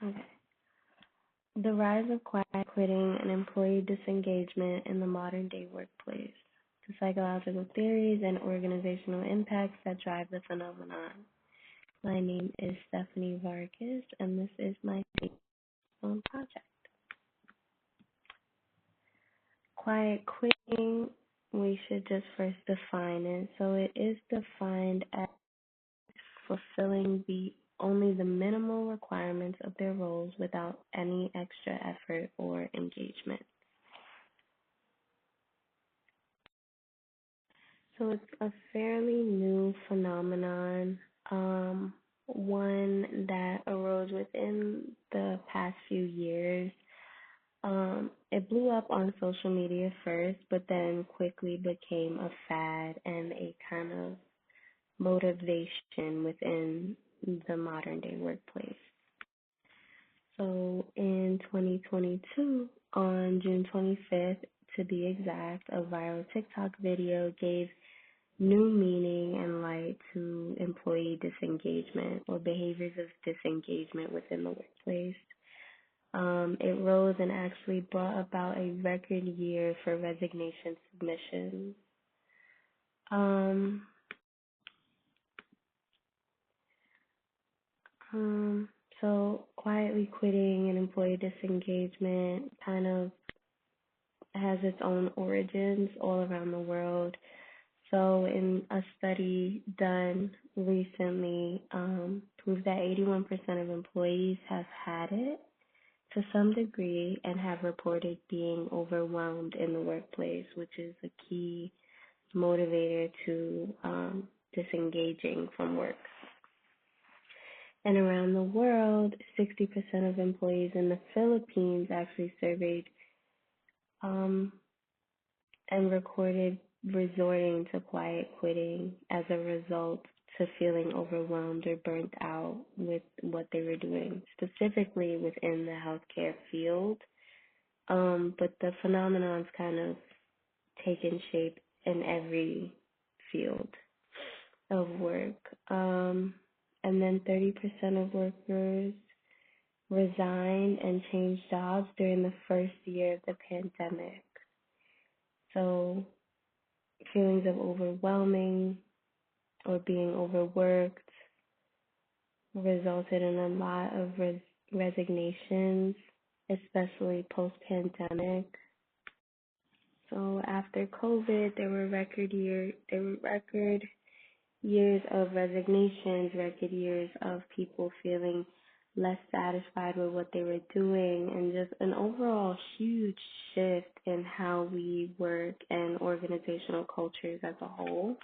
Okay. The rise of quiet quitting and employee disengagement in the modern day workplace. The psychological theories and organizational impacts that drive the phenomenon. My name is Stephanie Vargas, and this is my own project. Quiet quitting, we should just first define it. So it is defined as fulfilling only the minimal requirements of their roles without any extra effort or engagement. So it's a fairly new phenomenon, one that arose within the past few years. It blew up on social media first, but then quickly became a fad and a kind of motivation within the modern day workplace. So in 2022, on June 25th, to be exact, a viral TikTok video gave new meaning and light to employee disengagement or behaviors of disengagement within the workplace. It rose and actually brought about a record year for resignation submissions. Um, so quietly quitting and employee disengagement kind of has its own origins all around the world. So in a study done recently, proved that 81% of employees have had it to some degree and have reported being overwhelmed in the workplace, which is a key motivator to disengaging from work. And around the world, 60% of employees in the Philippines actually surveyed um, and recorded resorting to quiet quitting as a result to feeling overwhelmed or burnt out with what they were doing, specifically within the healthcare field. But the phenomenon's kind of taken shape in every field of work. And then 30% of workers resigned and changed jobs during the first year of the pandemic. So feelings of overwhelming or being overworked resulted in a lot of resignations, especially post-pandemic. So after COVID, there were record years of resignations, record years of people feeling less satisfied with what they were doing, and just an overall huge shift in how we work and organizational cultures as a whole.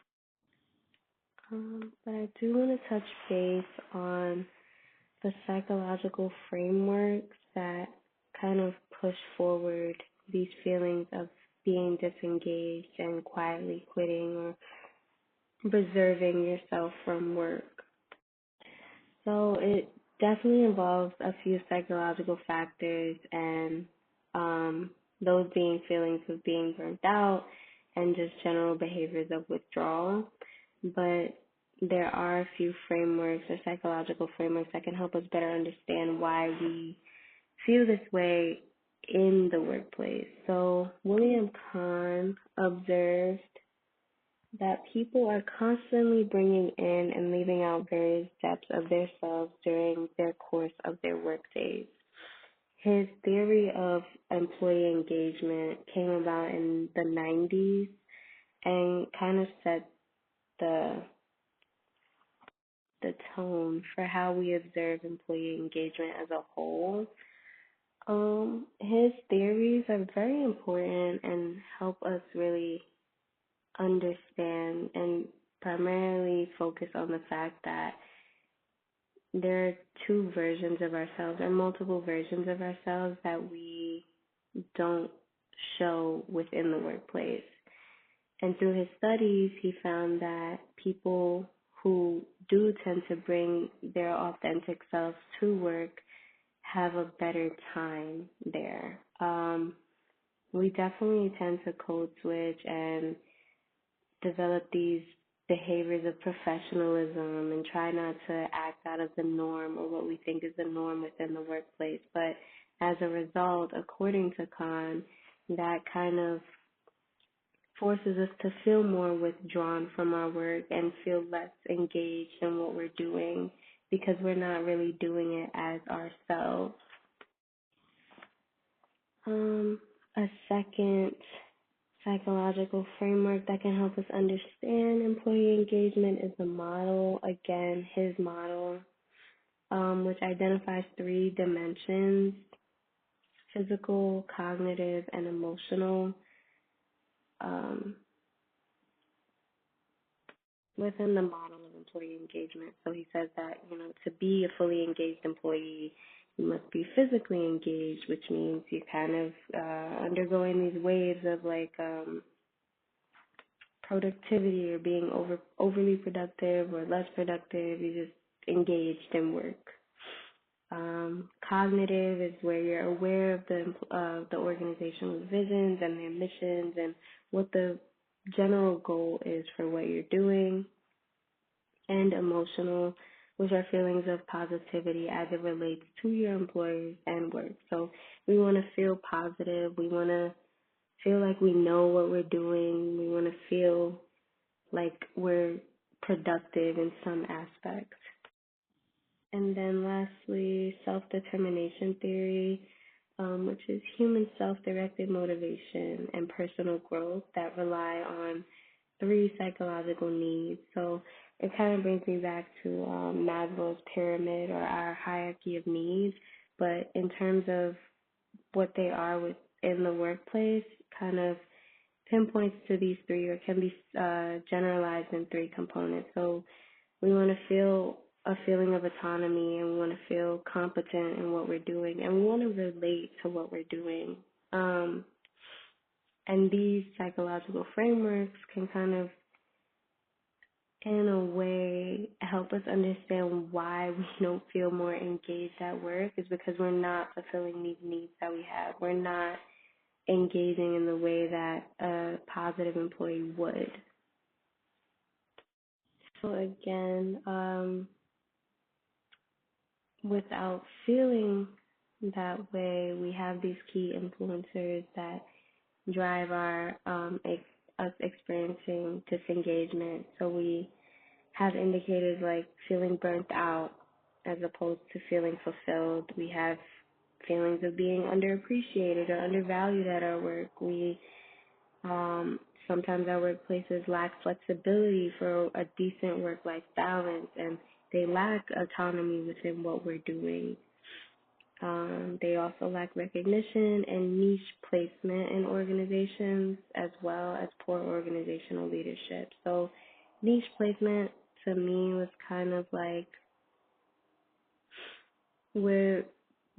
But I do want to touch base on the psychological frameworks that kind of push forward these feelings of being disengaged and quietly quitting or reserving yourself from work. So it definitely involves a few psychological factors, and those being feelings of being burnt out and just general behaviors of withdrawal. But there are a few frameworks or psychological frameworks that can help us better understand why we feel this way in the workplace. So William Kahn observed that people are constantly bringing in and leaving out various depths of themselves during their course of their workdays. His theory of employee engagement came about in the 90s and kind of set the tone for how we observe employee engagement as a whole. His theories are very important and help us really understand and primarily focus on the fact that there are two versions of ourselves or multiple versions of ourselves that we don't show within the workplace. And through his studies, he found that people who do tend to bring their authentic selves to work have a better time there. We definitely tend to code switch and develop these behaviors of professionalism and try not to act out of the norm or what we think is the norm within the workplace. But as a result, according to Khan, that kind of forces us to feel more withdrawn from our work and feel less engaged in what we're doing because we're not really doing it as ourselves. A second psychological framework that can help us understand employee engagement is the model. Again, his model, which identifies three dimensions: physical, cognitive, and emotional. Within the model of employee engagement. So he says that, to be a fully engaged employee, you must be physically engaged, which means you kind of undergoing these waves of like productivity or being overly productive or less productive. You're just engaged in work. Cognitive is where you're aware of the organizational visions and their missions and what the general goal is for what you're doing. And emotional, which are feelings of positivity as it relates to your employers and work. So we want to feel positive. We want to feel like we know what we're doing. We want to feel like we're productive in some aspects. And then lastly, self-determination theory, which is human self-directed motivation and personal growth that rely on three psychological needs. So it kind of brings me back to Maslow's pyramid or our hierarchy of needs. But in terms of what they are within the workplace, kind of pinpoints to these three or can be generalized in three components. So we want to feel a feeling of autonomy and we want to feel competent in what we're doing and we want to relate to what we're doing. And these psychological frameworks can kind of, in a way, help us understand why we don't feel more engaged at work is because we're not fulfilling these needs that we have. We're not engaging in the way that a positive employee would. So again, without feeling that way, we have these key influencers that drive us experiencing disengagement. So we have indicators like feeling burnt out as opposed to feeling fulfilled. We have feelings of being underappreciated or undervalued at our work. We sometimes our workplaces lack flexibility for a decent work-life balance, and they lack autonomy within what we're doing. They also lack recognition and niche placement in organizations, as well as poor organizational leadership. So niche placement to me was kind of like we're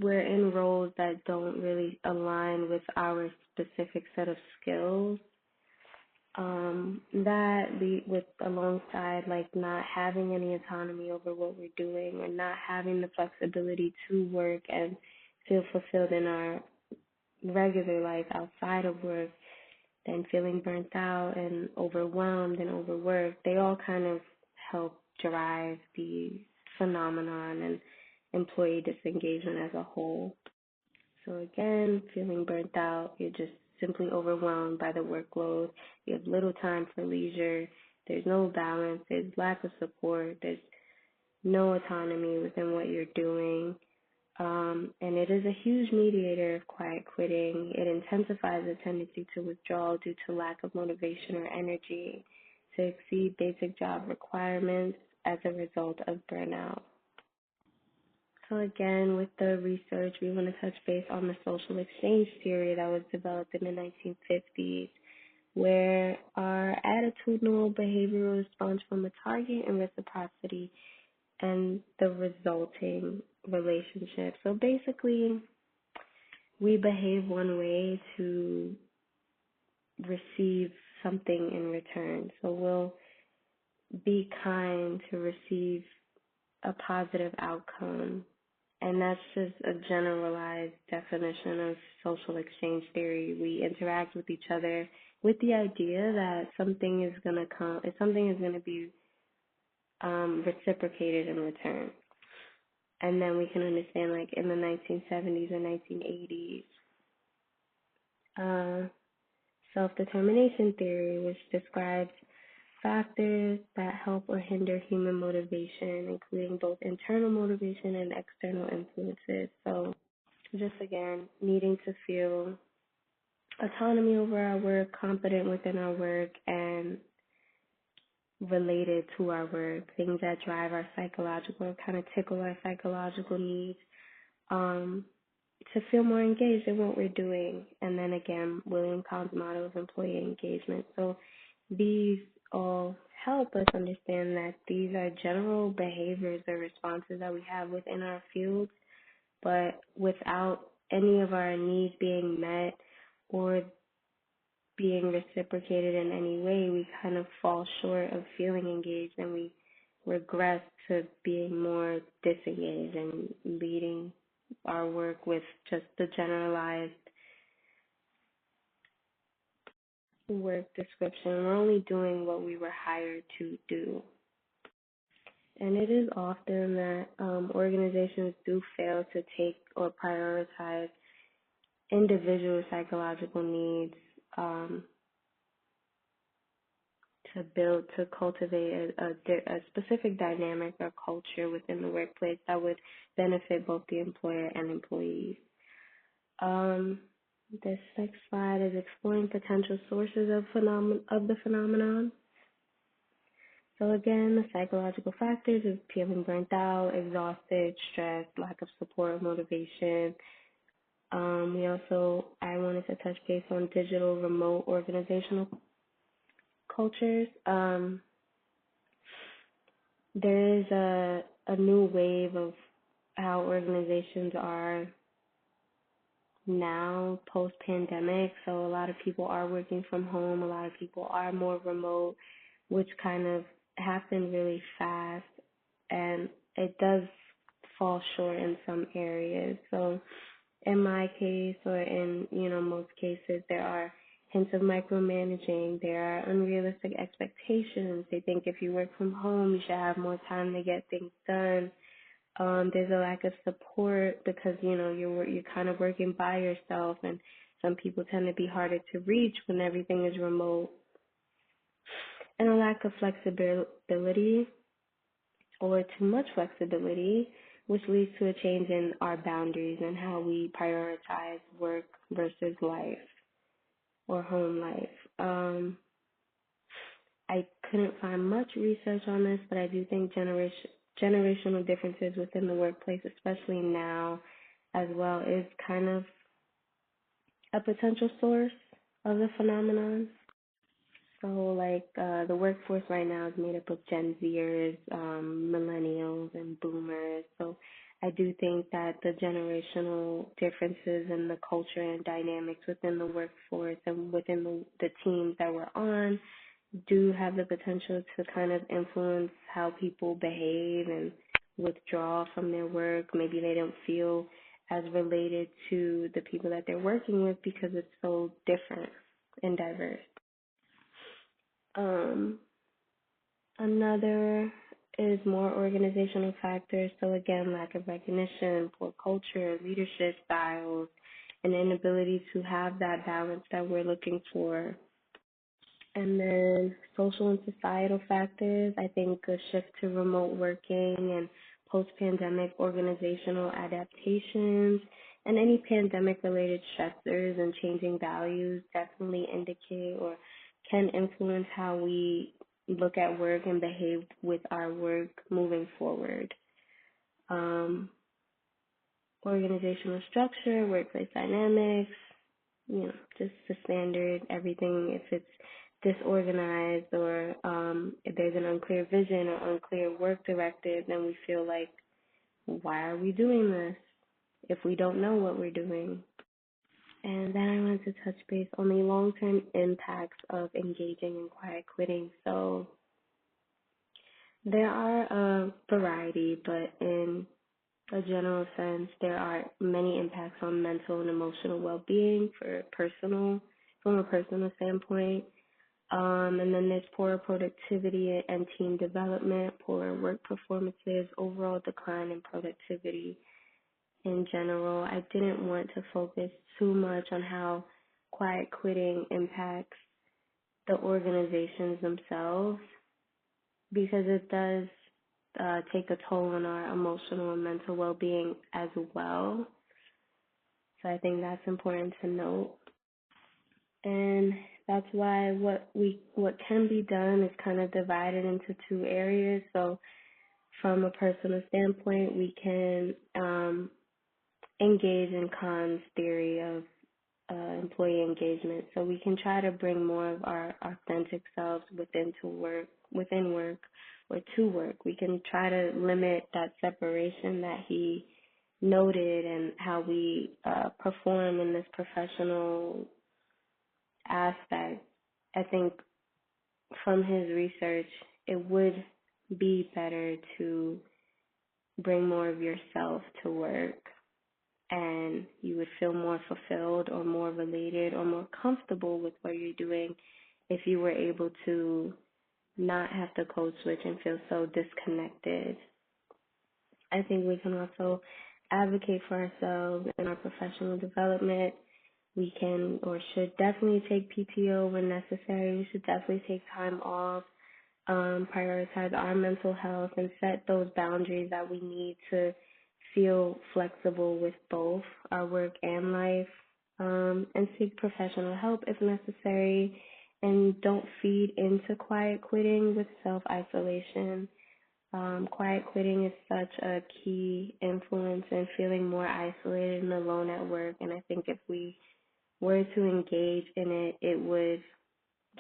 in roles that don't really align with our specific set of skills. With alongside like not having any autonomy over what we're doing or not having the flexibility to work and feel fulfilled in our regular life outside of work, then feeling burnt out and overwhelmed and overworked, they all kind of help drive the phenomenon and employee disengagement as a whole. So again, feeling burnt out, you're just simply overwhelmed by the workload. You have little time for leisure. There's no balance. There's lack of support. There's no autonomy within what you're doing. And it is a huge mediator of quiet quitting. It intensifies the tendency to withdraw due to lack of motivation or energy to exceed basic job requirements as a result of burnout. So again, with the research, we want to touch base on the social exchange theory that was developed in the 1950s, where our attitudinal behavioral response from a target and reciprocity and the resulting relationship. So basically, we behave one way to receive something in return. So we'll be kind to receive a positive outcome. And that's just a generalized definition of social exchange theory. We interact with each other with the idea that something is gonna come, something is gonna be reciprocated in return. And then we can understand, like in the 1970s or 1980s, uh, self-determination theory, which describes factors that help or hinder human motivation, including both internal motivation and external influences. So, just again, needing to feel autonomy over our work, confident within our work, and related to our work, things that drive our psychological, kind of tickle our psychological needs, um, to feel more engaged in what we're doing. And then again, William Kahn's motto is employee engagement. So these all help us understand that these are general behaviors or responses that we have within our fields, but without any of our needs being met or being reciprocated in any way, we kind of fall short of feeling engaged and we regress to being more disengaged and leading our work with just the generalized work description. We're only doing what we were hired to do. And it is often that organizations do fail to take or prioritize individual psychological needs, to build, to cultivate a specific dynamic or culture within the workplace that would benefit both the employer and employees. Um, this next slide is exploring potential sources of the phenomenon. So again, the psychological factors is feeling burnt out, exhausted, stressed, lack of support, motivation. I wanted to touch base on digital remote organizational cultures. There is a new wave of how organizations are now post pandemic. So a lot of people are working from home, a lot of people are more remote, which kind of happened really fast, and it does fall short in some areas. So in my case, or in most cases, there are hints of micromanaging. There are unrealistic expectations. They think if you work from home, you should have more time to get things done. There's a lack of support because you're kind of working by yourself, and some people tend to be harder to reach when everything is remote. And a lack of flexibility or too much flexibility, which leads to a change in our boundaries and how we prioritize work versus life or home life. I couldn't find much research on this, but I do think generational differences within the workplace, especially now as well, is kind of a potential source of the phenomenon. So, like, the workforce right now is made up of Gen Zers, millennials, and boomers. So, I do think that the generational differences in the culture and dynamics within the workforce and within the teams that we're on do have the potential to kind of influence how people behave and withdraw from their work. Maybe they don't feel as related to the people that they're working with because it's so different and diverse. Another is more organizational factors. So again, lack of recognition, poor culture, leadership styles, and inability to have that balance that we're looking for. And then social and societal factors. I think a shift to remote working and post-pandemic organizational adaptations and any pandemic-related stressors and changing values definitely indicate or can influence how we look at work and behave with our work moving forward. Organizational structure, workplace dynamics, just the standard, everything. If it's disorganized or if there's an unclear vision or unclear work directive, then we feel like, why are we doing this if we don't know what we're doing? And then I wanted to touch base on the long-term impacts of engaging in quiet quitting. So there are a variety, but in a general sense, there are many impacts on mental and emotional well-being for from a personal standpoint. And then there's poor productivity and team development, poor work performances, overall decline in productivity in general. I didn't want to focus too much on how quiet quitting impacts the organizations themselves because it does take a toll on our emotional and mental well-being as well. So I think that's important to note. And that's why what can be done is kind of divided into two areas. So from a personal standpoint, we can engage in Kahn's theory of employee engagement. So we can try to bring more of our authentic selves within work, or to work. We can try to limit that separation that he noted and how we perform in this professional aspect. I think from his research, it would be better to bring more of yourself to work, and you would feel more fulfilled or more related or more comfortable with what you're doing if you were able to not have to code switch and feel so disconnected. I think we can also advocate for ourselves in our professional development. We can or should definitely take PTO when necessary. We should definitely take time off, prioritize our mental health, and set those boundaries that we need to feel flexible with both our work and life, and seek professional help if necessary. And don't feed into quiet quitting with self-isolation. Quiet quitting is such a key influence in feeling more isolated and alone at work. And I think if we were to engage in it, it would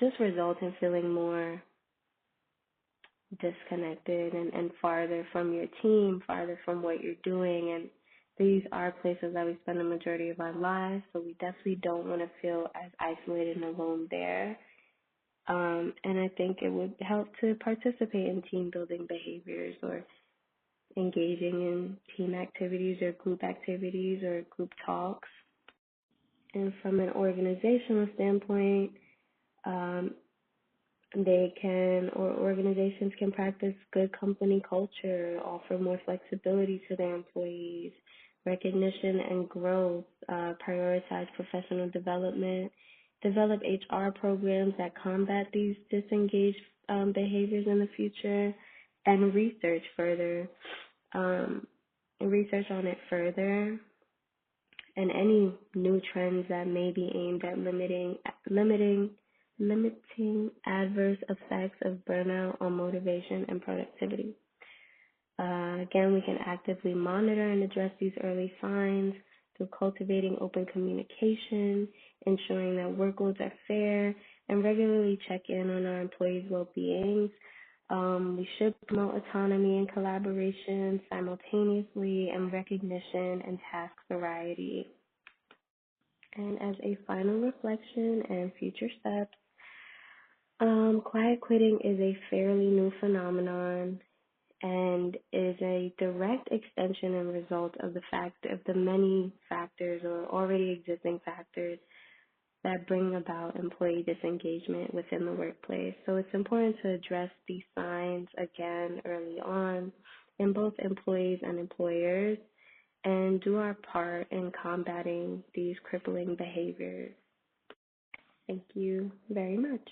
just result in feeling more disconnected and farther from your team, farther from what you're doing. And these are places that we spend the majority of our lives, so we definitely don't want to feel as isolated and alone there. And I think it would help to participate in team building behaviors or engaging in team activities or group activities or group talks. And from an organizational standpoint, um, organizations can practice good company culture, offer more flexibility to their employees, recognition and growth, prioritize professional development, develop HR programs that combat these disengaged behaviors in the future, and research on it further, and any new trends that may be aimed at limiting adverse effects of burnout on motivation and productivity. Again, we can actively monitor and address these early signs through cultivating open communication, ensuring that workloads are fair, and regularly check in on our employees' well-being. We should promote autonomy and collaboration simultaneously, and recognition and task variety. And as a final reflection and future steps, quiet quitting is a fairly new phenomenon and is a direct extension and result of the many factors or already existing factors that bring about employee disengagement within the workplace. So it's important to address these signs again early on in both employees and employers and do our part in combating these crippling behaviors. Thank you very much.